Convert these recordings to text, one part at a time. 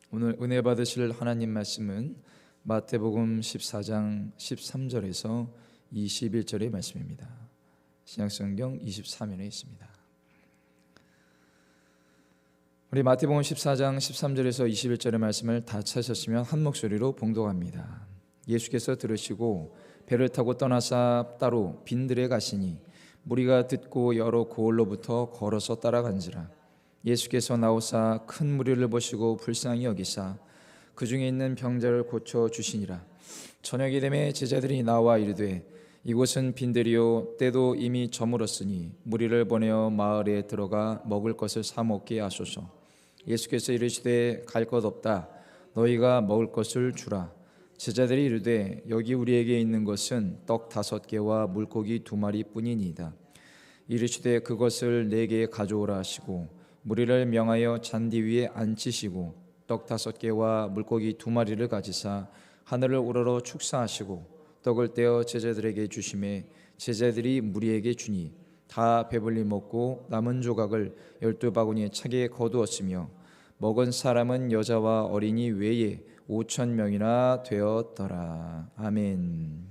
오늘 은혜 받으실 하나님 말씀은 마태복음 14장 13절에서 21절의 말씀입니다. 신약성경 23면에 있습니다. 우리 마태복음 14장 13절에서 21절의 말씀을 다 찾으셨으면 한 목소리로 봉독합니다. 예수께서 들으시고 배를 타고 떠나사 따로 빈들에 가시니 무리가 듣고 여러 고을로부터 걸어서 따라간지라. 예수께서 나오사 큰 무리를 보시고 불쌍히 여기사 그 중에 있는 병자를 고쳐 주시니라. 저녁이 되매 제자들이 나와 이르되 이곳은 빈들이요 때도 이미 저물었으니 무리를 보내어 마을에 들어가 먹을 것을 사 먹게 하소서. 예수께서 이르시되 갈 것 없다. 너희가 먹을 것을 주라. 제자들이 이르되 여기 우리에게 있는 것은 떡 5개와 물고기 2마리 뿐이니이다. 이르시되 그것을 내게 가져오라 하시고 무리를 명하여 잔디 위에 앉히시고 떡 5개와 물고기 2마리를 가지사 하늘을 우러러 축사하시고 떡을 떼어 제자들에게 주시매 제자들이 무리에게 주니 다 배불리 먹고 남은 조각을 12바구니에 차게 거두었으며 먹은 사람은 여자와 어린이 외에 5,000명이나 되었더라. 아멘.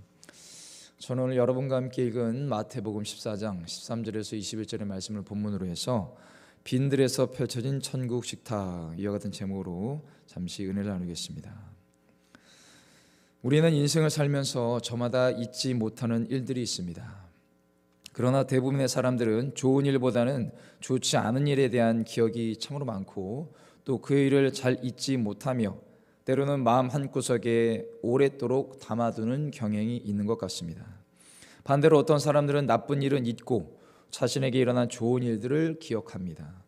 저는 오늘 여러분과 함께 읽은 마태복음 14장 13절에서 21절의 말씀을 본문으로 해서 빈들에서 펼쳐진 천국 식탁, 이와 같은 제목으로 잠시 은혜를 나누겠습니다. 우리는 인생을 살면서 저마다 잊지 못하는 일들이 있습니다. 그러나 대부분의 사람들은 좋은 일보다는 좋지 않은 일에 대한 기억이 참으로 많고 또 그 일을 잘 잊지 못하며 때로는 마음 한구석에 오랫도록 담아두는 경향이 있는 것 같습니다. 반대로 어떤 사람들은 나쁜 일은 잊고 자신에게 일어난 좋은 일들을 기억합니다.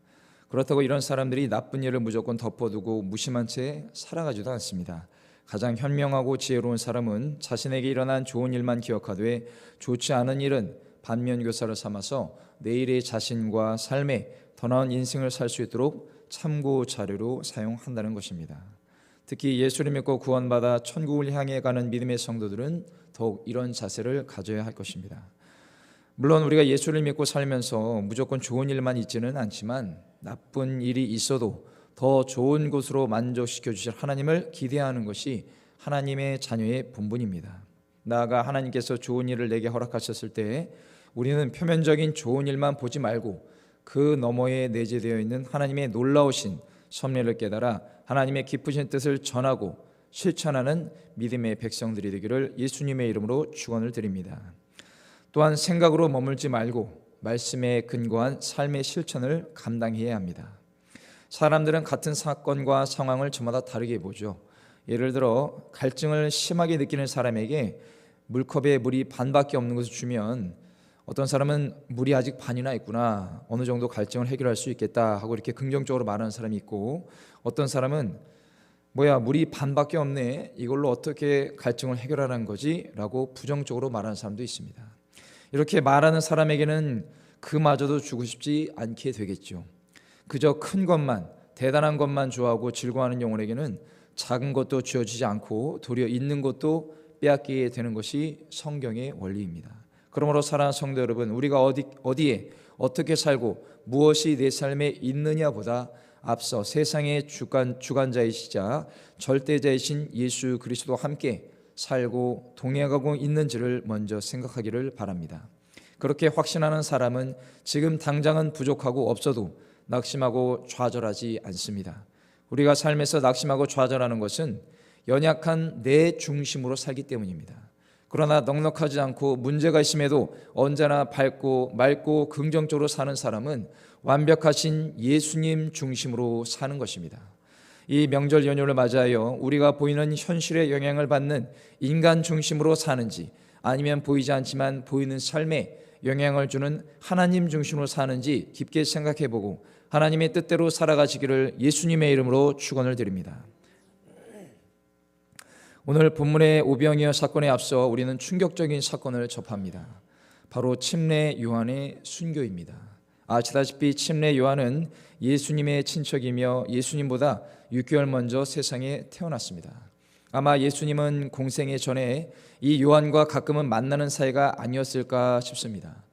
그렇다고 이런 사람들이 나쁜 일을 무조건 덮어두고 무심한 채 살아가지도 않습니다. 가장 현명하고 지혜로운 사람은 자신에게 일어난 좋은 일만 기억하되 좋지 않은 일은 반면교사를 삼아서 내일의 자신과 삶에 더 나은 인생을 살 수 있도록 참고 자료로 사용한다는 것입니다. 특히 예수를 믿고 구원받아 천국을 향해 가는 믿음의 성도들은 더욱 이런 자세를 가져야 할 것입니다. 물론 우리가 예수를 믿고 살면서 무조건 좋은 일만 있지는 않지만 나쁜 일이 있어도 더 좋은 곳으로 만족시켜 주실 하나님을 기대하는 것이 하나님의 자녀의 본분입니다. 나아가 하나님께서 좋은 일을 내게 허락하셨을 때 우리는 표면적인 좋은 일만 보지 말고 그 너머에 내재되어 있는 하나님의 놀라우신 섭리를 깨달아 하나님의 기쁘신 뜻을 전하고 실천하는 믿음의 백성들이 되기를 예수님의 이름으로 축원을 드립니다. 또한 생각으로 머물지 말고 말씀에 근거한 삶의 실천을 감당해야 합니다. 사람들은 같은 사건과 상황을 저마다 다르게 보죠. 예를 들어 갈증을 심하게 느끼는 사람에게 물컵에 물이 반밖에 없는 것을 주면 어떤 사람은 물이 아직 반이나 있구나, 어느 정도 갈증을 해결할 수 있겠다 하고 이렇게 긍정적으로 말하는 사람이 있고, 어떤 사람은 뭐야 물이 반밖에 없네, 이걸로 어떻게 갈증을 해결하는 거지? 라고 부정적으로 말하는 사람도 있습니다. 이렇게 말하는 사람에게는 그마저도 주고 싶지 않게 되겠죠. 그저 큰 것만, 대단한 것만 좋아하고 즐거워하는 영혼에게는 작은 것도 주어지지 않고 도리어 있는 것도 빼앗기게 되는 것이 성경의 원리입니다. 그러므로 사랑하는 성도 여러분, 우리가 어디에 어떻게 살고 무엇이 내 삶에 있느냐보다 앞서 세상의 주관자이시자 절대자이신 예수 그리스도와 함께 살고 동행하고 있는지를 먼저 생각하기를 바랍니다. 그렇게 확신하는 사람은 지금 당장은 부족하고 없어도 낙심하고 좌절하지 않습니다. 우리가 삶에서 낙심하고 좌절하는 것은 연약한 내 중심으로 살기 때문입니다. 그러나 넉넉하지 않고 문제가 있음에도 언제나 밝고 맑고 긍정적으로 사는 사람은 완벽하신 예수님 중심으로 사는 것입니다. 이 명절 연휴를 맞이하여 우리가 보이는 현실의 영향을 받는 인간 중심으로 사는지, 아니면 보이지 않지만 보이는 삶에 영향을 주는 하나님 중심으로 사는지 깊게 생각해보고 하나님의 뜻대로 살아가시기를 예수님의 이름으로 축원을 드립니다. 오늘 본문의 오병이어 사건에 앞서 우리는 충격적인 사건을 접합니다. 바로 침례 요한의 순교입니다. 아시다시피 침례 요한은 예수님의 친척이며 예수님보다 6개월 먼저 세상에 태어났습니다. 아마 예수님은 공생애 전에 이 요한과 가끔은 만나는 사이가 아니었을까 싶습니다.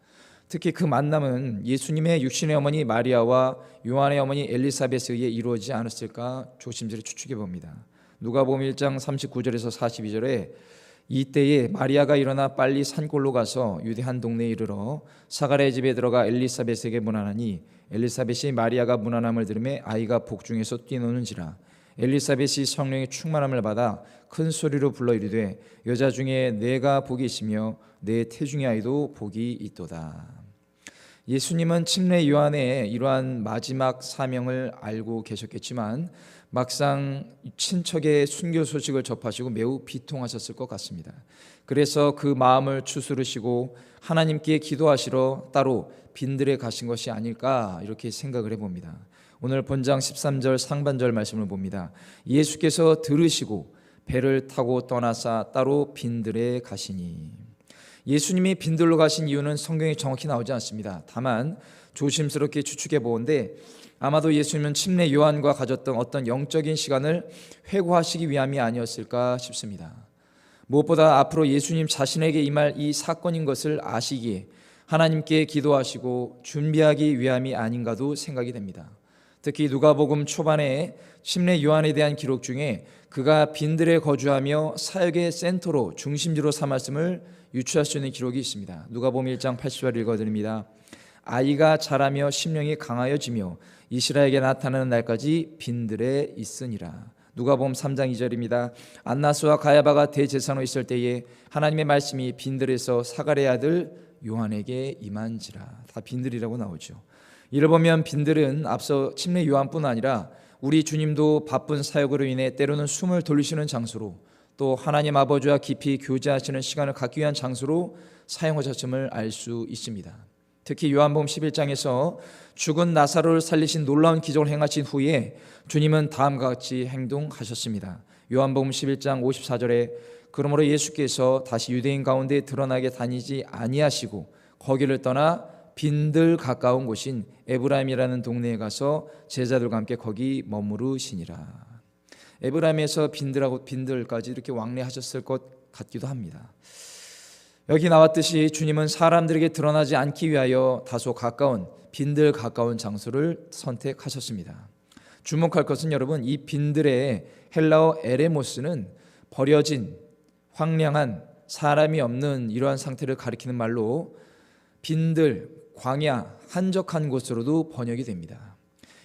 특히 그 만남은 예수님의 육신의 어머니 마리아와 요한의 어머니 엘리사벳에 의해 이루어지지 않았을까 조심스레 추측해 봅니다. 누가복음 1장 39절에서 42절에 이때에 마리아가 일어나 빨리 산골로 가서 유대 한 동네에 이르러 사가랴의 집에 들어가 엘리사벳에게 문안하니 엘리사벳이 마리아가 문안함을 들으매 아이가 복중에서 뛰노는지라. 엘리사벳이 성령의 충만함을 받아 큰 소리로 불러 이르되 여자 중에 내가 복이 있으며 내 태중의 아이도 복이 있도다. 예수님은 침례 요한의 이러한 마지막 사명을 알고 계셨겠지만 막상 친척의 순교 소식을 접하시고 매우 비통하셨을 것 같습니다. 그래서 그 마음을 추스르시고 하나님께 기도하시러 따로 빈들에 가신 것이 아닐까 이렇게 생각을 해봅니다. 오늘 본장 13절 상반절 말씀을 봅니다. 예수께서 들으시고 배를 타고 떠나사 따로 빈들에 가시니. 예수님이 빈들로 가신 이유는 성경에 정확히 나오지 않습니다. 다만 조심스럽게 추측해 보건대 아마도 예수님은 침례 요한과 가졌던 어떤 영적인 시간을 회고하시기 위함이 아니었을까 싶습니다. 무엇보다 앞으로 예수님 자신에게 임할 이 사건인 것을 아시기에 하나님께 기도하시고 준비하기 위함이 아닌가도 생각이 됩니다. 특히 누가복음 초반에 침례 요한에 대한 기록 중에 그가 빈들에 거주하며 사역의 센터로 중심지로 삼았음을 유추할 수 있는 기록이 있습니다. 누가복음 1장 80절 읽어드립니다. 아이가 자라며 심령이 강하여지며 이스라엘에게 나타나는 날까지 빈들에 있으니라. 누가복음 3장 2절입니다. 안나스와 가야바가 대제사장으로 있을 때에 하나님의 말씀이 빈들에서 사가랴의 아들 요한에게 임한지라. 다 빈들이라고 나오죠. 이를 보면 빈들은 앞서 침례 요한뿐 아니라 우리 주님도 바쁜 사역으로 인해 때로는 숨을 돌리시는 장소로 또 하나님 아버지와 깊이 교제하시는 시간을 갖기 위한 장소로 사용하셨음을 알 수 있습니다. 특히 요한복음 11장에서 죽은 나사로를 살리신 놀라운 기적을 행하신 후에 주님은 다음과 같이 행동하셨습니다. 요한복음 11장 54절에 그러므로 예수께서 다시 유대인 가운데 드러나게 다니지 아니하시고 거기를 떠나 빈들 가까운 곳인 에브라임이라는 동네에 가서 제자들과 함께 거기 머무르시니라. 에브라임에서 빈들까지 이렇게 왕래하셨을 것 같기도 합니다. 여기 나왔듯이 주님은 사람들에게 드러나지 않기 위하여 다소 가까운 빈들 가까운 장소를 선택하셨습니다. 주목할 것은 여러분 이 빈들의 헬라어 에레모스는 버려진 황량한 사람이 없는 이러한 상태를 가리키는 말로 빈들, 광야, 한적한 곳으로도 번역이 됩니다.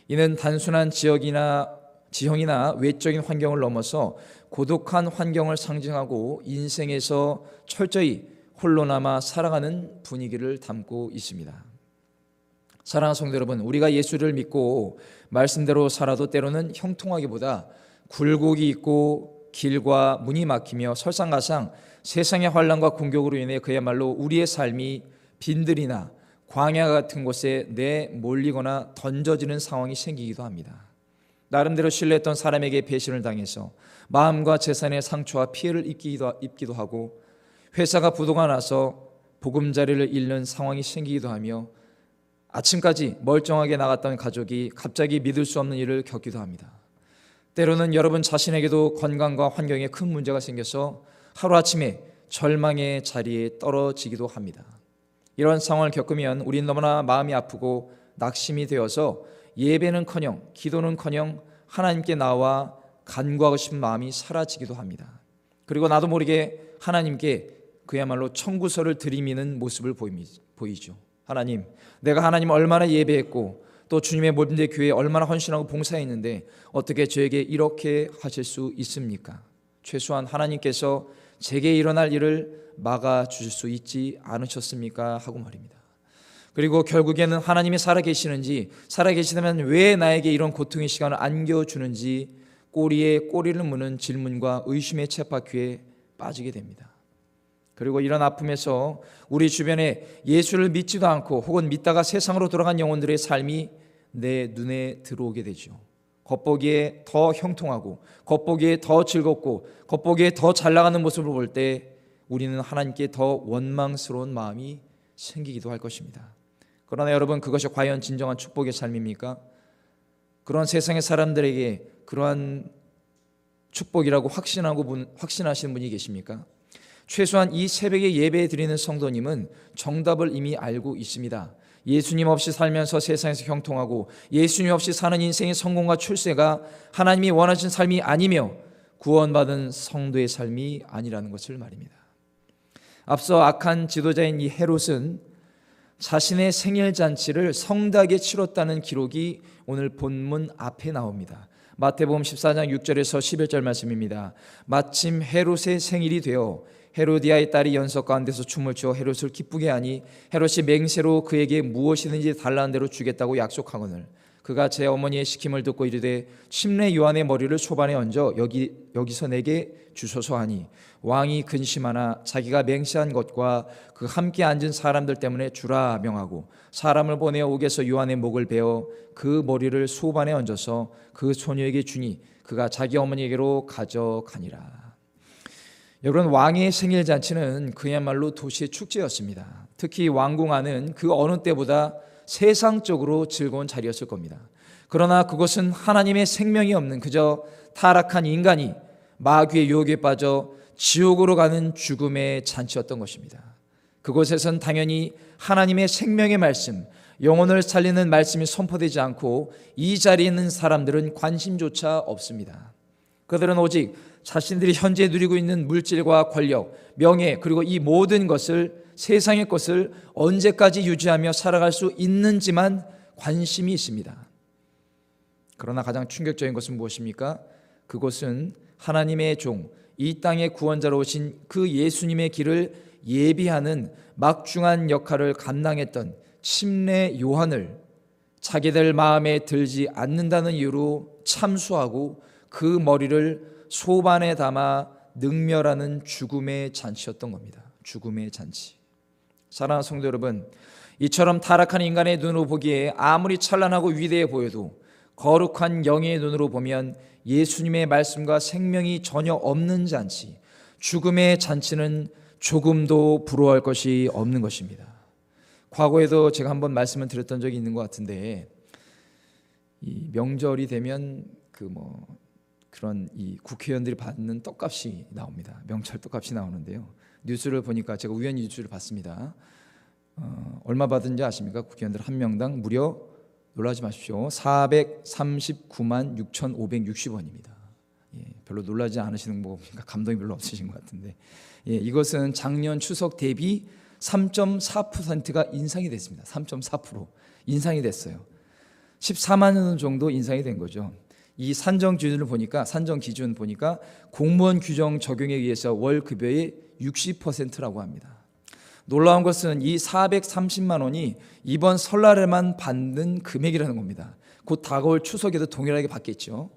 이는 단순한 지형이나 외적인 환경을 넘어서 고독한 환경을 상징하고 인생에서 철저히 홀로 남아 살아가는 분위기를 담고 있습니다. 사랑하는 성도 여러분, 우리가 예수를 믿고 말씀대로 살아도 때로는 형통하기보다 굴곡이 있고 길과 문이 막히며 설상가상 세상의 환난과 공격으로 인해 그야말로 우리의 삶이 빈들이나 광야 같은 곳에 내몰리거나 던져지는 상황이 생기기도 합니다. 나름대로 신뢰했던 사람에게 배신을 당해서 마음과 재산의 상처와 피해를 입기도 하고 회사가 부도가 나서 보금자리를 잃는 상황이 생기기도 하며 아침까지 멀쩡하게 나갔던 가족이 갑자기 믿을 수 없는 일을 겪기도 합니다. 때로는 여러분 자신에게도 건강과 환경에 큰 문제가 생겨서 하루아침에 절망의 자리에 떨어지기도 합니다. 이런 상황을 겪으면 우리는 너무나 마음이 아프고 낙심이 되어서 예배는커녕 기도는커녕 하나님께 나와 간구하고 싶은 마음이 사라지기도 합니다. 그리고 나도 모르게 하나님께 그야말로 청구서를 들이미는 모습을 보이죠. 하나님, 내가 하나님 얼마나 예배했고 또 주님의 몸된 교회에 얼마나 헌신하고 봉사했는데 어떻게 저에게 이렇게 하실 수 있습니까? 최소한 하나님께서 제게 일어날 일을 막아주실 수 있지 않으셨습니까? 하고 말입니다. 그리고 결국에는 하나님이 살아계시다면 왜 나에게 이런 고통의 시간을 안겨주는지 꼬리에 꼬리를 무는 질문과 의심의 쳇바퀴에 빠지게 됩니다. 그리고 이런 아픔에서 우리 주변에 예수를 믿지도 않고 혹은 믿다가 세상으로 돌아간 영혼들의 삶이 내 눈에 들어오게 되죠. 겉보기에 더 형통하고 겉보기에 더 즐겁고 겉보기에 더 잘 나가는 모습을 볼 때 우리는 하나님께 더 원망스러운 마음이 생기기도 할 것입니다. 그러나 여러분, 그것이 과연 진정한 축복의 삶입니까? 그런 세상의 사람들에게 그러한 축복이라고 확신하시는 분이 계십니까? 최소한 이 새벽에 예배 드리는 성도님은 정답을 이미 알고 있습니다. 예수님 없이 살면서 세상에서 형통하고 예수님 없이 사는 인생의 성공과 출세가 하나님이 원하신 삶이 아니며 구원받은 성도의 삶이 아니라는 것을 말입니다. 앞서 악한 지도자인 이 헤롯은 자신의 생일 잔치를 성대하게 치렀다는 기록이 오늘 본문 앞에 나옵니다. 마태복음 14장 6절에서 11절 말씀입니다. 마침 헤롯의 생일이 되어 헤로디아의 딸이 연석 가운데서 춤을 추어 헤롯을 기쁘게 하니 헤롯이 맹세로 그에게 무엇이든지 달라는 대로 주겠다고 약속하거늘 그가 제 어머니의 시킴을 듣고 이르되 침례 요한의 머리를 소반에 얹어 여기서 내게 주소서 하니 왕이 근심하나 자기가 맹세한 것과 그 함께 앉은 사람들 때문에 주라 명하고 사람을 보내어 옥에서 요한의 목을 베어 그 머리를 소반에 얹어서 그 소녀에게 주니 그가 자기 어머니에게로 가져가니라. 여러분, 왕의 생일 잔치는 그야말로 도시의 축제였습니다. 특히 왕궁 안은 그 어느 때보다 세상적으로 즐거운 자리였을 겁니다. 그러나 그것은 하나님의 생명이 없는 그저 타락한 인간이 마귀의 유혹에 빠져 지옥으로 가는 죽음의 잔치였던 것입니다. 그곳에선 당연히 하나님의 생명의 말씀, 영혼을 살리는 말씀이 선포되지 않고 이 자리에 있는 사람들은 관심조차 없습니다. 그들은 오직 자신들이 현재 누리고 있는 물질과 권력, 명예, 그리고 이 모든 것을, 세상의 것을 언제까지 유지하며 살아갈 수 있는지만 관심이 있습니다. 그러나 가장 충격적인 것은 무엇입니까? 그것은 하나님의 종, 이 땅의 구원자로 오신 그 예수님의 길을 예비하는 막중한 역할을 감당했던 침례 요한을 자기들 마음에 들지 않는다는 이유로 참수하고 그 머리를 소반에 담아 능멸하는 죽음의 잔치였던 겁니다. 죽음의 잔치. 사랑하는 성도 여러분, 이처럼 타락한 인간의 눈으로 보기에 아무리 찬란하고 위대해 보여도 거룩한 영의 눈으로 보면 예수님의 말씀과 생명이 전혀 없는 잔치, 죽음의 잔치는 조금도 부러워할 것이 없는 것입니다. 과거에도 제가 한번 말씀을 드렸던 적이 있는 것 같은데, 이 명절이 되면 그런 이 국회의원들이 받는 떡값이 나옵니다. 명절 떡값이 나오는데요. 뉴스를 보니까 제가 우연히 뉴스를 봤습니다. 얼마 받은지 아십니까? 국회의원들 한 명당 무려, 놀라지 마십시오, 439만 6,560원입니다. 별로 놀라지 않으시는 거 보니까 감동이 별로 없으신 것 같은데, 이것은 작년 추석 대비 3.4%가 인상이 됐습니다. 3.4% 인상이 됐어요. 14만 원 정도 인상이 된 거죠. 이 산정 기준 보니까 공무원 규정 적용에 의해서 월 급여의 60%라고 합니다. 놀라운 것은 이 430만 원이 이번 설날에만 받는 금액이라는 겁니다. 곧 다가올 추석에도 동일하게 받겠죠.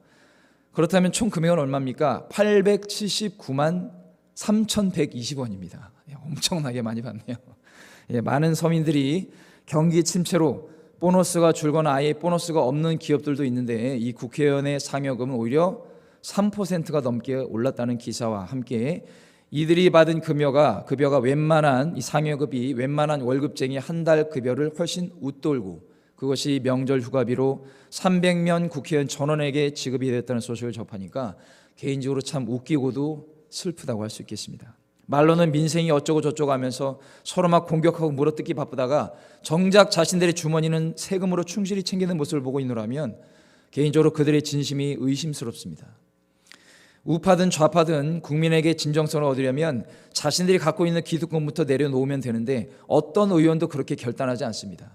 그렇다면 총 금액은 얼마입니까? 879만 3,120원입니다. 엄청나게 많이 받네요. 많은 서민들이 경기 침체로 보너스가 줄거나 아예 보너스가 없는 기업들도 있는데, 이 국회의원의 상여금은 오히려 3%가 넘게 올랐다는 기사와 함께 이들이 받은 급여가 웬만한 이 상여급이 웬만한 월급쟁이 한 달 급여를 훨씬 웃돌고, 그것이 명절 휴가비로 300명 국회의원 전원에게 지급이 됐다는 소식을 접하니까 개인적으로 참 웃기고도 슬프다고 할 수 있겠습니다. 말로는 민생이 어쩌고 저쩌고 하면서 서로 막 공격하고 물어뜯기 바쁘다가 정작 자신들의 주머니는 세금으로 충실히 챙기는 모습을 보고 있노라면 개인적으로 그들의 진심이 의심스럽습니다. 우파든 좌파든 국민에게 진정성을 얻으려면 자신들이 갖고 있는 기득권부터 내려놓으면 되는데, 어떤 의원도 그렇게 결단하지 않습니다.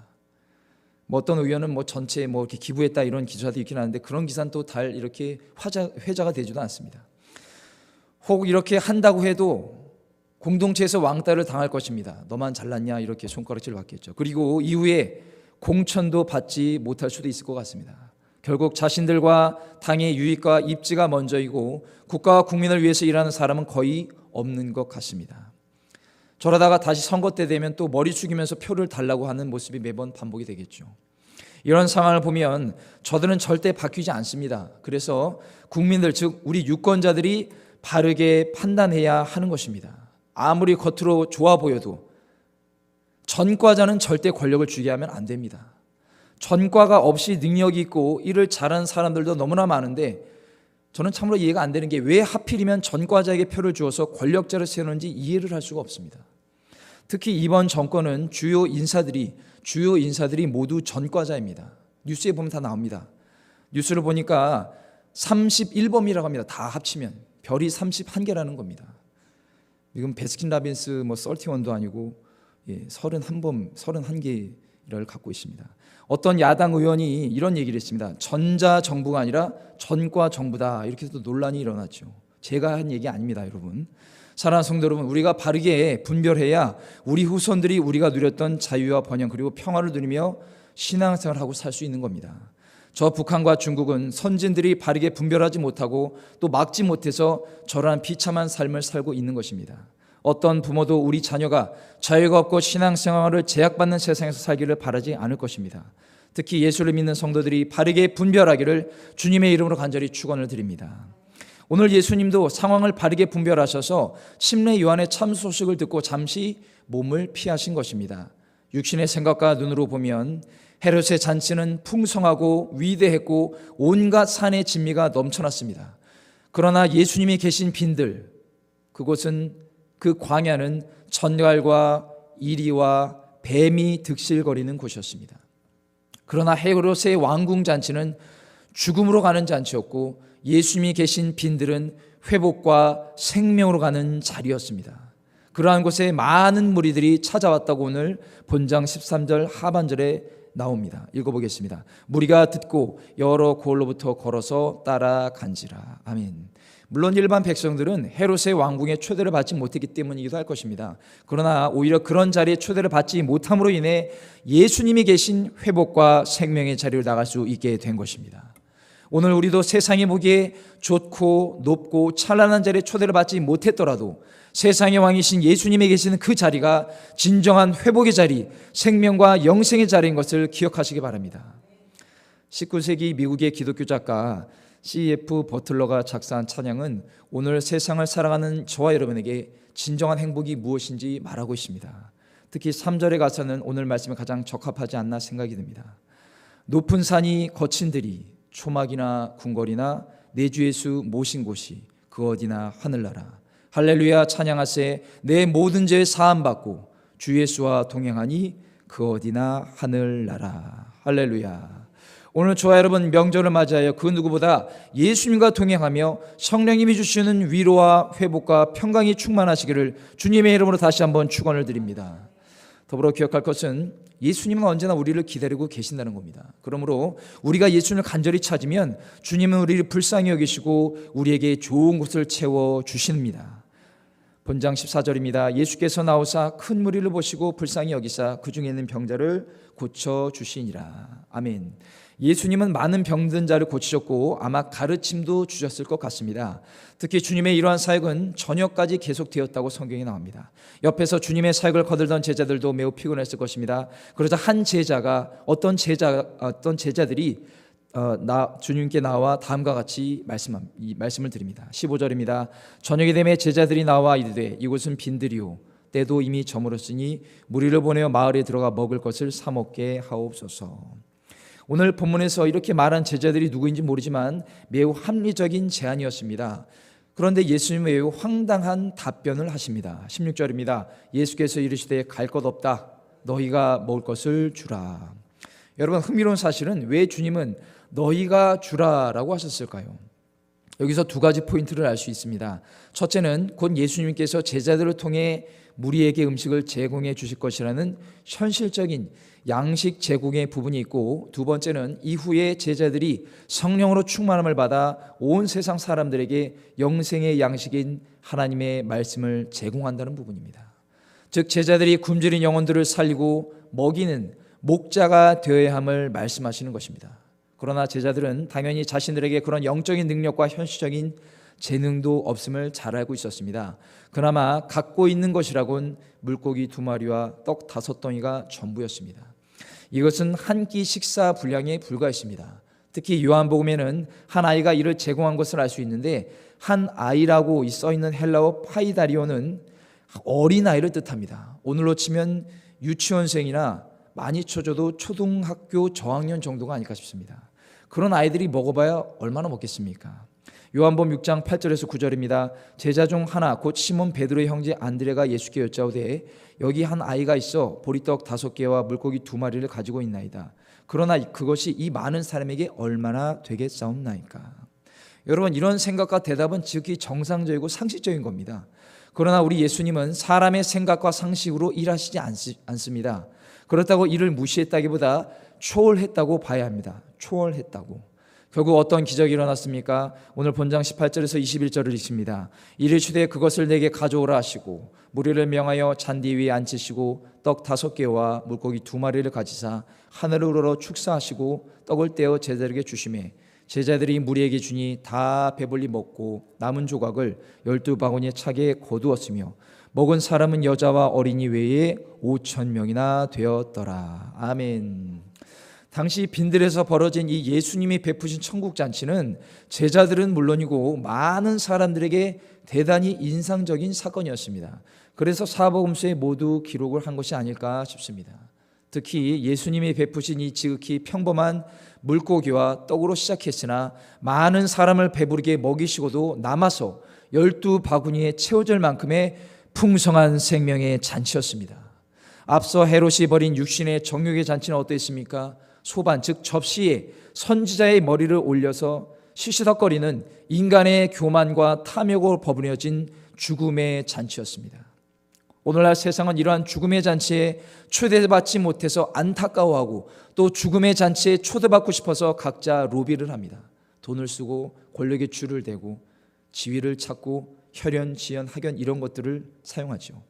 어떤 의원은 전체에 이렇게 기부했다 이런 기사도 있긴 하는데, 그런 기사는 또 달 이렇게 회자가 되지도 않습니다. 혹 이렇게 한다고 해도 공동체에서 왕따를 당할 것입니다. 너만 잘났냐 이렇게 손가락질을 받겠죠. 그리고 이후에 공천도 받지 못할 수도 있을 것 같습니다. 결국 자신들과 당의 유익과 입지가 먼저이고 국가와 국민을 위해서 일하는 사람은 거의 없는 것 같습니다. 저러다가 다시 선거 때 되면 또 머리 숙이면서 표를 달라고 하는 모습이 매번 반복이 되겠죠. 이런 상황을 보면 저들은 절대 바뀌지 않습니다. 그래서 국민들, 즉 우리 유권자들이 바르게 판단해야 하는 것입니다. 아무리 겉으로 좋아 보여도 전과자는 절대 권력을 주게 하면 안 됩니다. 전과가 없이 능력이 있고 일을 잘하는 사람들도 너무나 많은데 저는 참으로 이해가 안 되는 게 왜 하필이면 전과자에게 표를 주어서 권력자를 세우는지 이해를 할 수가 없습니다. 특히 이번 정권은 주요 인사들이 모두 전과자입니다. 뉴스에 보면 다 나옵니다. 뉴스를 보니까 31범이라고 합니다. 다 합치면 별이 31개라는 겁니다. 지금 베스킨라빈스 31도 아니고 31범, 31개를 갖고 있습니다. 어떤 야당 의원이 이런 얘기를 했습니다. 전자정부가 아니라 전과정부다. 이렇게 해서 논란이 일어났죠. 제가 한 얘기 아닙니다, 여러분. 사랑하는 성도 여러분, 우리가 바르게 분별해야 우리 후손들이 우리가 누렸던 자유와 번영 그리고 평화를 누리며 신앙생활을 하고 살 수 있는 겁니다. 저 북한과 중국은 선진들이 바르게 분별하지 못하고 또 막지 못해서 저러한 비참한 삶을 살고 있는 것입니다. 어떤 부모도 우리 자녀가 자유가 없고 신앙생활을 제약받는 세상에서 살기를 바라지 않을 것입니다. 특히 예수를 믿는 성도들이 바르게 분별하기를 주님의 이름으로 간절히 축원을 드립니다. 오늘 예수님도 상황을 바르게 분별하셔서 침례 요한의 참 소식을 듣고 잠시 몸을 피하신 것입니다. 육신의 생각과 눈으로 보면 헤롯의 잔치는 풍성하고 위대했고 온갖 산의 진미가 넘쳐났습니다. 그러나 예수님이 계신 빈들, 그곳은 그 광야는 전갈과 이리와 뱀이 득실거리는 곳이었습니다. 그러나 헤롯의 왕궁 잔치는 죽음으로 가는 잔치였고 예수님이 계신 빈들은 회복과 생명으로 가는 자리였습니다. 그러한 곳에 많은 무리들이 찾아왔다고 오늘 본장 13절 하반절에 나옵니다. 읽어보겠습니다. 무리가 듣고 여러 고을로부터 걸어서 따라간지라. 아멘. 물론 일반 백성들은 헤롯의 왕궁에 초대를 받지 못했기 때문이기도 할 것입니다. 그러나 오히려 그런 자리에 초대를 받지 못함으로 인해 예수님이 계신 회복과 생명의 자리를 나갈 수 있게 된 것입니다. 오늘 우리도 세상이 보기에 좋고 높고 찬란한 자리에 초대를 받지 못했더라도 세상의 왕이신 예수님이 계시는 그 자리가 진정한 회복의 자리, 생명과 영생의 자리인 것을 기억하시기 바랍니다. 19세기 미국의 기독교 작가 C.F. 버틀러가 작사한 찬양은 오늘 세상을 살아가는 저와 여러분에게 진정한 행복이 무엇인지 말하고 있습니다. 특히 3절의 가사는 오늘 말씀에 가장 적합하지 않나 생각이 듭니다. 높은 산이 거친 들이 초막이나 궁궐이나 내 주 예수 모신 곳이 그 어디나 하늘나라. 할렐루야 찬양하세. 내 모든 죄 사함받고 주 예수와 동행하니 그 어디나 하늘나라. 할렐루야. 오늘 저와 여러분 명절을 맞이하여 그 누구보다 예수님과 동행하며 성령님이 주시는 위로와 회복과 평강이 충만하시기를 주님의 이름으로 다시 한번 축원을 드립니다. 더불어 기억할 것은 예수님은 언제나 우리를 기다리고 계신다는 겁니다. 그러므로 우리가 예수님을 간절히 찾으면 주님은 우리를 불쌍히 여기시고 우리에게 좋은 곳을 채워주십니다. 본장 14절입니다. 예수께서 나오사 큰 무리를 보시고 불쌍히 여기사 그 중에 있는 병자를 고쳐주시니라. 아멘. 예수님은 많은 병든 자를 고치셨고 아마 가르침도 주셨을 것 같습니다. 특히 주님의 이러한 사역은 저녁까지 계속되었다고 성경에 나옵니다. 옆에서 주님의 사역을 거들던 제자들도 매우 피곤했을 것입니다. 그러자 한 제자가 어떤 제자들이 주님께 나와 다음과 같이 말씀을 드립니다. 15절입니다. 저녁이 되매 제자들이 나와 이르되 이곳은 빈들이요 때도 이미 저물었으니 무리를 보내어 마을에 들어가 먹을 것을 사 먹게 하옵소서. 오늘 본문에서 이렇게 말한 제자들이 누구인지 모르지만 매우 합리적인 제안이었습니다. 그런데 예수님은 매우 황당한 답변을 하십니다. 16절입니다. 예수께서 이르시되 갈 것 없다. 너희가 먹을 것을 주라. 여러분 흥미로운 사실은 왜 주님은 너희가 주라라고 하셨을까요? 여기서 두 가지 포인트를 알 수 있습니다. 첫째는 곧 예수님께서 제자들을 통해 무리에게 음식을 제공해 주실 것이라는 현실적인 양식 제공의 부분이 있고, 두 번째는 이후에 제자들이 성령으로 충만함을 받아 온 세상 사람들에게 영생의 양식인 하나님의 말씀을 제공한다는 부분입니다. 즉 제자들이 굶주린 영혼들을 살리고 먹이는 목자가 되어야 함을 말씀하시는 것입니다. 그러나 제자들은 당연히 자신들에게 그런 영적인 능력과 현실적인 재능도 없음을 잘 알고 있었습니다. 그나마 갖고 있는 것이라곤 물고기 2마리와 떡 5덩이가 전부였습니다. 이것은 한 끼 식사 분량에 불과했습니다. 특히 요한복음에는 한 아이가 이를 제공한 것을 알 수 있는데, 한 아이라고 써있는 헬라어 파이다리오는 어린아이를 뜻합니다. 오늘로 치면 유치원생이나 많이 쳐줘도 초등학교 저학년 정도가 아닐까 싶습니다. 그런 아이들이 먹어봐야 얼마나 먹겠습니까? 요한복음 6장 8절에서 9절입니다. 제자 중 하나 곧 시몬 베드로의 형제 안드레가 예수께 여짜오되 여기 한 아이가 있어 보리떡 5개와 물고기 2마리를 가지고 있나이다. 그러나 그것이 이 많은 사람에게 얼마나 되겠사옵나이까. 여러분, 이런 생각과 대답은 지극히 정상적이고 상식적인 겁니다. 그러나 우리 예수님은 사람의 생각과 상식으로 일하시지 않습니다. 그렇다고 이를 무시했다기보다 초월했다고 봐야 합니다. 초월했다고. 결국 어떤 기적이 일어났습니까? 오늘 본장 18절에서 21절을 읽습니다. 이르시되 그것을 내게 가져오라 하시고 무리를 명하여 잔디 위에 앉히시고 떡 5개와 물고기 2마리를 가지사 하늘을 우러러 축사하시고 떡을 떼어 제자들에게 주시매 제자들이 무리에게 주니 다 배불리 먹고 남은 조각을 12바구니에 차게 거두었으며 먹은 사람은 여자와 어린이 외에 5,000명이나 되었더라. 아멘. 당시 빈들에서 벌어진 이 예수님이 베푸신 천국잔치는 제자들은 물론이고 많은 사람들에게 대단히 인상적인 사건이었습니다. 그래서 사복음서에 모두 기록을 한 것이 아닐까 싶습니다. 특히 예수님이 베푸신 이 지극히 평범한 물고기와 떡으로 시작했으나 많은 사람을 배부르게 먹이시고도 남아서 12바구니에 채워질 만큼의 풍성한 생명의 잔치였습니다. 앞서 헤롯이 벌인 육신의 정욕의 잔치는 어땠습니까? 소반, 즉 접시에 선지자의 머리를 올려서 시시덕거리는 인간의 교만과 탐욕으로 버무려진 죽음의 잔치였습니다. 오늘날 세상은 이러한 죽음의 잔치에 초대받지 못해서 안타까워하고 또 죽음의 잔치에 초대받고 싶어서 각자 로비를 합니다. 돈을 쓰고 권력에 줄을 대고 지위를 찾고 혈연, 지연, 학연 이런 것들을 사용하죠.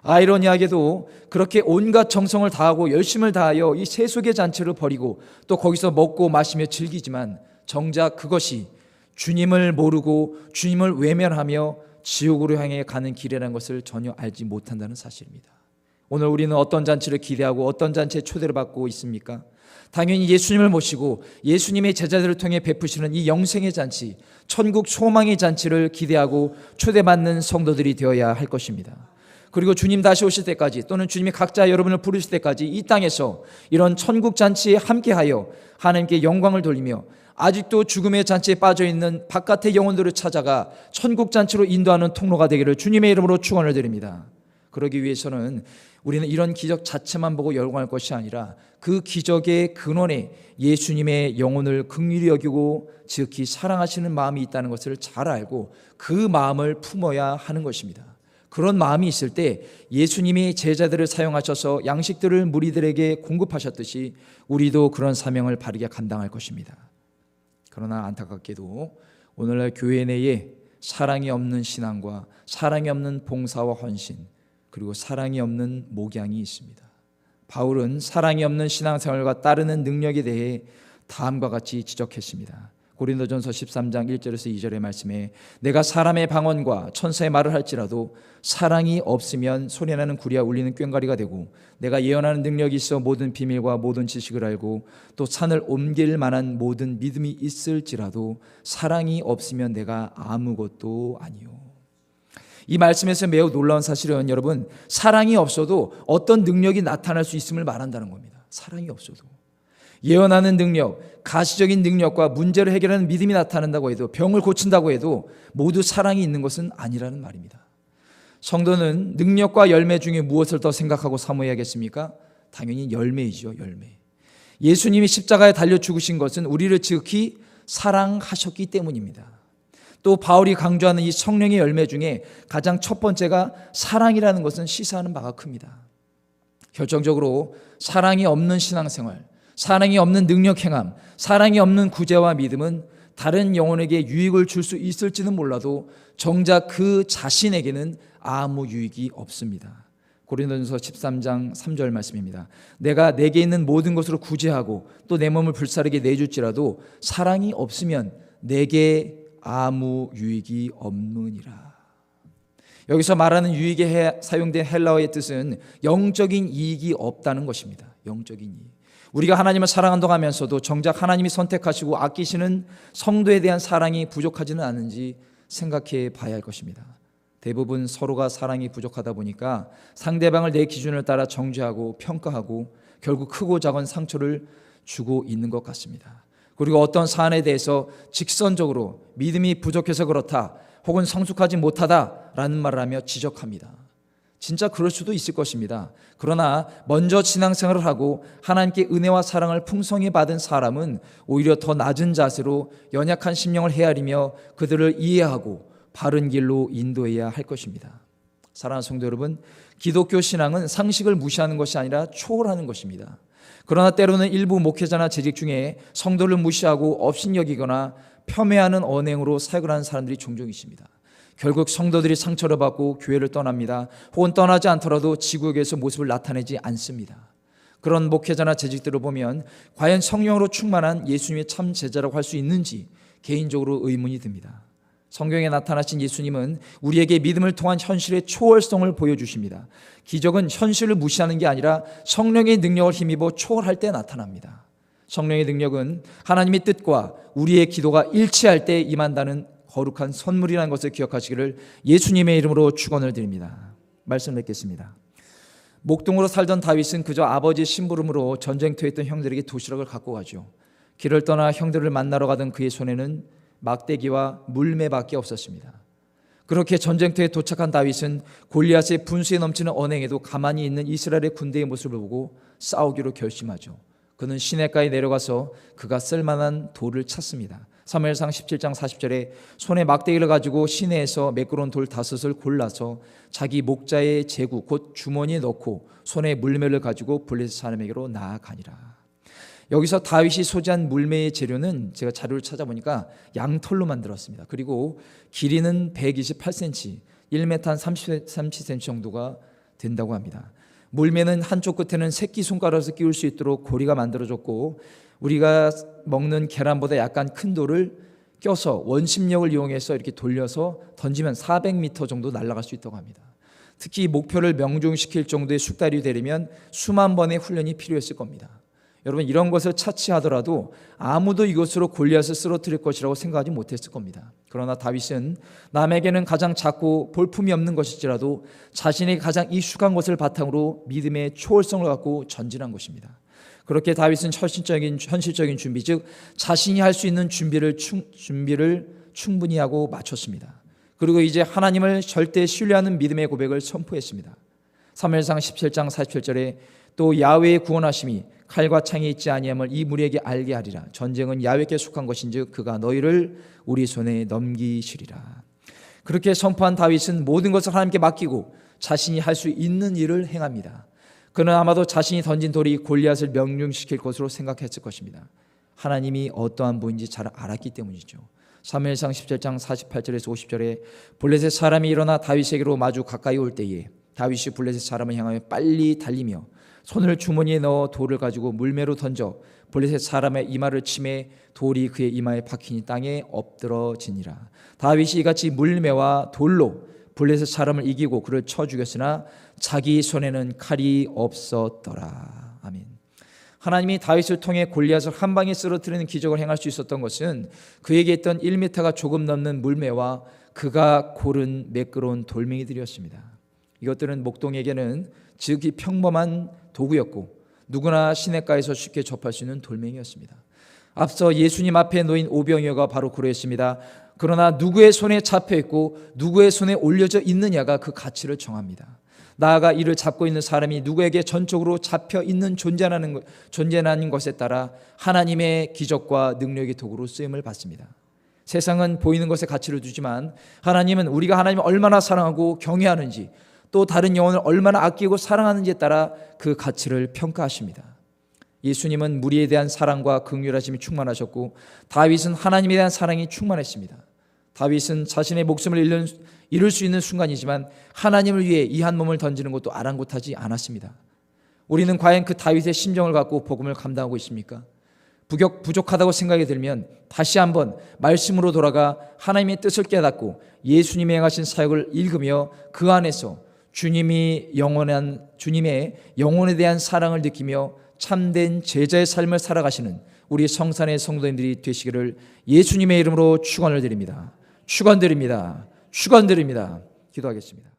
아이러니하게도 그렇게 온갖 정성을 다하고 열심을 다하여 이 세속의 잔치를 벌이고 또 거기서 먹고 마시며 즐기지만 정작 그것이 주님을 모르고 주님을 외면하며 지옥으로 향해 가는 길이라는 것을 전혀 알지 못한다는 사실입니다. 오늘 우리는 어떤 잔치를 기대하고 어떤 잔치에 초대를 받고 있습니까? 당연히 예수님을 모시고 예수님의 제자들을 통해 베푸시는 이 영생의 잔치, 천국 소망의 잔치를 기대하고 초대받는 성도들이 되어야 할 것입니다. 그리고 주님 다시 오실 때까지 또는 주님이 각자 여러분을 부르실 때까지 이 땅에서 이런 천국 잔치에 함께하여 하나님께 영광을 돌리며 아직도 죽음의 잔치에 빠져있는 바깥의 영혼들을 찾아가 천국 잔치로 인도하는 통로가 되기를 주님의 이름으로 축원을 드립니다. 그러기 위해서는 우리는 이런 기적 자체만 보고 열광할 것이 아니라 그 기적의 근원에 예수님의 영혼을 긍휼히 여기고 지극히 사랑하시는 마음이 있다는 것을 잘 알고 그 마음을 품어야 하는 것입니다. 그런 마음이 있을 때 예수님이 제자들을 사용하셔서 양식들을 무리들에게 공급하셨듯이 우리도 그런 사명을 바르게 감당할 것입니다. 그러나 안타깝게도 오늘날 교회 내에 사랑이 없는 신앙과 사랑이 없는 봉사와 헌신 그리고 사랑이 없는 목양이 있습니다. 바울은 사랑이 없는 신앙생활과 따르는 능력에 대해 다음과 같이 지적했습니다. 고린도전서 13장 1절에서 2절의 말씀에 내가 사람의 방언과 천사의 말을 할지라도 사랑이 없으면 소리나는 구리와 울리는 꽹과리가 되고 내가 예언하는 능력이 있어 모든 비밀과 모든 지식을 알고 또 산을 옮길 만한 모든 믿음이 있을지라도 사랑이 없으면 내가 아무것도 아니요. 이 말씀에서 매우 놀라운 사실은 여러분 사랑이 없어도 어떤 능력이 나타날 수 있음을 말한다는 겁니다. 사랑이 없어도 예언하는 능력, 가시적인 능력과 문제를 해결하는 믿음이 나타난다고 해도 병을 고친다고 해도 모두 사랑이 있는 것은 아니라는 말입니다. 성도는 능력과 열매 중에 무엇을 더 생각하고 사모해야겠습니까? 당연히 열매이죠. 열매. 예수님이 십자가에 달려 죽으신 것은 우리를 지극히 사랑하셨기 때문입니다. 또 바울이 강조하는 이 성령의 열매 중에 가장 첫 번째가 사랑이라는 것은 시사하는 바가 큽니다. 결정적으로 사랑이 없는 신앙생활, 사랑이 없는 능력 행함, 사랑이 없는 구제와 믿음은 다른 영혼에게 유익을 줄 수 있을지는 몰라도 정작 그 자신에게는 아무 유익이 없습니다. 고린도전서 13장 3절 말씀입니다. 내가 내게 있는 모든 것으로 구제하고 또 내 몸을 불사르게 내줄지라도 사랑이 없으면 내게 아무 유익이 없느니라. 여기서 말하는 유익에 사용된 헬라어의 뜻은 영적인 이익이 없다는 것입니다. 영적인 이익. 우리가 하나님을 사랑한다고 하면서도 정작 하나님이 선택하시고 아끼시는 성도에 대한 사랑이 부족하지는 않은지 생각해 봐야 할 것입니다. 대부분 서로가 사랑이 부족하다 보니까 상대방을 내 기준을 따라 정죄하고 평가하고 결국 크고 작은 상처를 주고 있는 것 같습니다. 그리고 어떤 사안에 대해서 직선적으로 믿음이 부족해서 그렇다 혹은 성숙하지 못하다라는 말을 하며 지적합니다. 진짜 그럴 수도 있을 것입니다. 그러나 먼저 신앙생활을 하고 하나님께 은혜와 사랑을 풍성히 받은 사람은 오히려 더 낮은 자세로 연약한 심령을 헤아리며 그들을 이해하고 바른 길로 인도해야 할 것입니다. 사랑하는 성도 여러분, 기독교 신앙은 상식을 무시하는 것이 아니라 초월하는 것입니다. 그러나 때로는 일부 목회자나 재직 중에 성도를 무시하고 업신여기거나 폄훼하는 언행으로 사역을 하는 사람들이 종종 있습니다. 결국 성도들이 상처를 받고 교회를 떠납니다. 혹은 떠나지 않더라도 지구에서 모습을 나타내지 않습니다. 그런 목회자나 재직들을 보면 과연 성령으로 충만한 예수님의 참 제자라고 할 수 있는지 개인적으로 의문이 듭니다. 성경에 나타나신 예수님은 우리에게 믿음을 통한 현실의 초월성을 보여주십니다. 기적은 현실을 무시하는 게 아니라 성령의 능력을 힘입어 초월할 때 나타납니다. 성령의 능력은 하나님의 뜻과 우리의 기도가 일치할 때 임한다는 거룩한 선물이라는 것을 기억하시기를 예수님의 이름으로 축원을 드립니다. 말씀 맺겠습니다. 목동으로 살던 다윗은 그저 아버지 심부름으로 전쟁터에 있던 형들에게 도시락을 갖고 가죠. 길을 떠나 형들을 만나러 가던 그의 손에는 막대기와 물매밖에 없었습니다. 그렇게 전쟁터에 도착한 다윗은 골리앗의 분수에 넘치는 언행에도 가만히 있는 이스라엘의 군대의 모습을 보고 싸우기로 결심하죠. 그는 시내가에 내려가서 그가 쓸만한 돌을 찾습니다. 사무엘상 17장 40절에 손에 막대기를 가지고 시내에서 매끄러운 돌 5을 골라서 자기 목자의 제구 곧 주머니에 넣고 손에 물매를 가지고 블레셋 사람에게로 나아가니라. 여기서 다윗이 소지한 물매의 재료는 제가 자료를 찾아보니까 양털로 만들었습니다. 그리고 길이는 128cm, 1m 한 30cm 정도가 된다고 합니다. 물매는 한쪽 끝에는 새끼손가락에서 끼울 수 있도록 고리가 만들어졌고 우리가 먹는 계란보다 약간 큰 돌을 껴서 원심력을 이용해서 이렇게 돌려서 던지면 400m 정도 날아갈 수 있다고 합니다. 특히 목표를 명중시킬 정도의 숙달이 되려면 수만 번의 훈련이 필요했을 겁니다. 여러분, 이런 것을 차치하더라도 아무도 이것으로 골리앗을 쓰러뜨릴 것이라고 생각하지 못했을 겁니다. 그러나 다윗은 남에게는 가장 작고 볼품이 없는 것일지라도 자신에게 가장 익숙한 것을 바탕으로 믿음의 초월성을 갖고 전진한 것입니다. 그렇게 다윗은 현실적인 준비, 즉 자신이 할 수 있는 준비를 충분히 하고 마쳤습니다. 그리고 이제 하나님을 절대 신뢰하는 믿음의 고백을 선포했습니다. 사무엘상 17장 47절에 또 야훼의 구원하심이 칼과 창이 있지 아니함을 이 무리에게 알게 하리라. 전쟁은 야훼께 속한 것인즉 그가 너희를 우리 손에 넘기시리라. 그렇게 선포한 다윗은 모든 것을 하나님께 맡기고 자신이 할 수 있는 일을 행합니다. 그는 아마도 자신이 던진 돌이 골리앗을 명중시킬 것으로 생각했을 것입니다. 하나님이 어떠한 분인지 잘 알았기 때문이죠. 사무엘상 17장 48절에서 50절에 블레셋 사람이 일어나 다윗에게로 마주 가까이 올 때에 다윗이 블레셋 사람을 향하여 빨리 달리며 손을 주머니에 넣어 돌을 가지고 물매로 던져 블레셋 사람의 이마를 치매 돌이 그의 이마에 박히니 땅에 엎드러지니라. 다윗이 이같이 물매와 돌로 블레셋 사람을 이기고 그를 쳐 죽였으나 자기 손에는 칼이 없었더라. 아멘. 하나님이 다윗을 통해 골리앗을 한 방에 쓰러뜨리는 기적을 행할 수 있었던 것은 그에게 있던 1m가 조금 넘는 물매와 그가 고른 매끄러운 돌멩이들이었습니다. 이것들은 목동에게는 지극히 평범한 도구였고 누구나 시냇가에서 쉽게 접할 수 있는 돌멩이였습니다. 앞서 예수님 앞에 놓인 오병이어가 바로 그러했습니다. 그러나 누구의 손에 잡혀 있고 누구의 손에 올려져 있느냐가 그 가치를 정합니다. 나아가 이를 잡고 있는 사람이 누구에게 전적으로 잡혀 있는 존재라는 것에 따라 하나님의 기적과 능력의 도구로 쓰임을 받습니다. 세상은 보이는 것에 가치를 두지만 하나님은 우리가 하나님을 얼마나 사랑하고 경외하는지 또 다른 영혼을 얼마나 아끼고 사랑하는지에 따라 그 가치를 평가하십니다. 예수님은 무리에 대한 사랑과 긍휼하심이 충만하셨고 다윗은 하나님에 대한 사랑이 충만했습니다. 다윗은 자신의 목숨을 잃을 수 있는 순간이지만 하나님을 위해 이 한 몸을 던지는 것도 아랑곳하지 않았습니다. 우리는 과연 그 다윗의 심정을 갖고 복음을 감당하고 있습니까? 부족하다고 생각이 들면 다시 한번 말씀으로 돌아가 하나님의 뜻을 깨닫고 예수님이 행하신 사역을 읽으며 그 안에서 주님의 영혼에 대한 사랑을 느끼며 참된 제자의 삶을 살아가시는 우리 성산의 성도님들이 되시기를 예수님의 이름으로 축원을 드립니다. 축원드립니다. 축원드립니다. 기도하겠습니다.